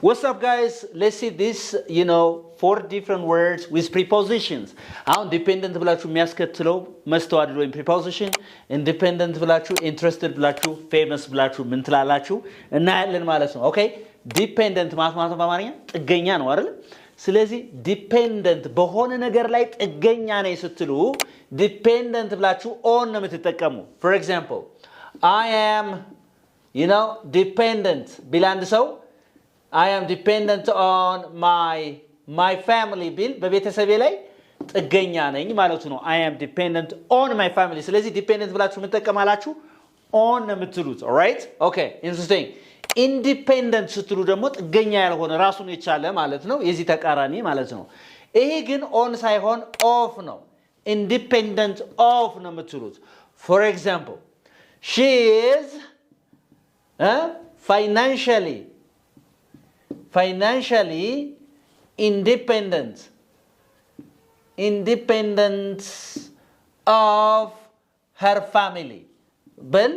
What's up, guys? Let's see this, four different words with prepositions. How dependent ብላችሁ የሚያስከትለው መስተዋድድ ወይም preposition, independent ብላችሁ interested ብላችሁ famous ብላችሁ ምን ትላላችሁ እናያለን ማለት ነው። ኦኬ dependent ማለት በአማርኛ ጥገኛ ነው አይደል? ስለዚህ dependent በሆነ ነገር ላይ ጥገኛ ነኝ ስትሉ dependent ብላችሁ on ነው የምትጠቀሙ። For example, I am, dependent ቢል አንድ ሰው I am dependent on my family bill በቤተሰቤ ላይ ጥገኛ ነኝ ማለት ነው I am dependent on my family ስለዚህ dependent ብላችሁ ምን ተጠቀማላችሁ on ነው የምትሉት all right okay interesting independent ስትሉ ደግሞ ጥገኛ ያልሆነ ራሱን የቻለ ማለት ነው የዚህ ተቃራኒ ማለት ነው ይሄ ግን on ሳይሆን of ነው independent of ነው የምትሉት for example she is financially independent of her family በል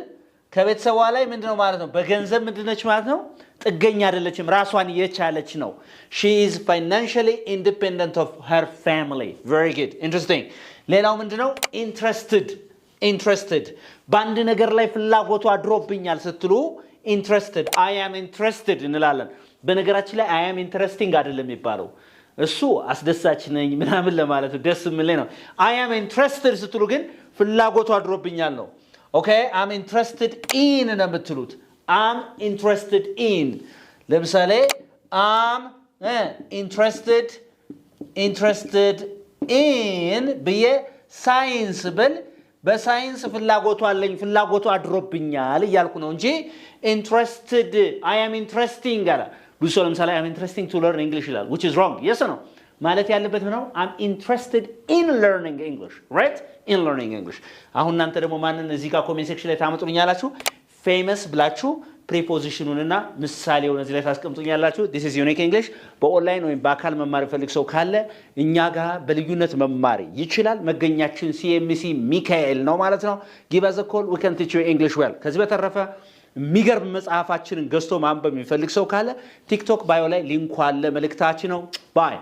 ከቤተሰቧ ላይ ምንድነው ማለት ነው በገንዘብ ምንድነች ማለት ነው ጥገኛ አይደለችም ራሷን የቻለች ነው she is financially independent of her family very good interesting ሌላው ምንድነው interested በአንድ ነገር ላይ ፍላጎቱ አድሮብኛል ስትሉ interested I am interested እንላለን በነገራችን ላይ I am interesting አይደለም የሚባለው እሱ አስደሳች ነኝ ምናምን ለማለት ደስ የሚል ነው I am interested ስትሉ ግን ፍላጎቱ አድሮብኛል ነው okay I'm interested in ነው የምትሉት I'm interested in ለምሳሌ I'm interested in በየ ሳይንስ ብል በሳይንስ ፍላጎቱ አለኝ ፍላጎቱ አድሮብኛል እያልኩ ነው እንጂ interested I am interesting አላ ብዙ ሰው ለምሳሌ I'm interesting to learn English ይላል which is wrong yes or no ማለት ያለበት ነው I'm interested in learning English right in learning English አሁን እናንተ ደግሞ ማንን እዚህ ጋር ኮሜንት ሴክሽን ላይ ታመጡልኛላችሁ famous ብላችሁ prepositionውንና ምሳሌውን እዚህ ላይ ታስቀምጡኛላችሁ this is unique English በኦንላይን ወይም በአካል መማር ፈልግ ሰው ካለ እኛ ጋር በልዩነት መማር ይችላል መገኛችን CMC ሚካኤል ነው ማለት ነው give us a call we can teach you English well ከዚህ በተረፈ የሚገርም መጽሐፋችንን ገዝቶ ማንበብ የሚፈልግ ሰው ካለ ቲክቶክ ባዮ ላይ ሊንኩ አለ መልእክታችን ነው ባይ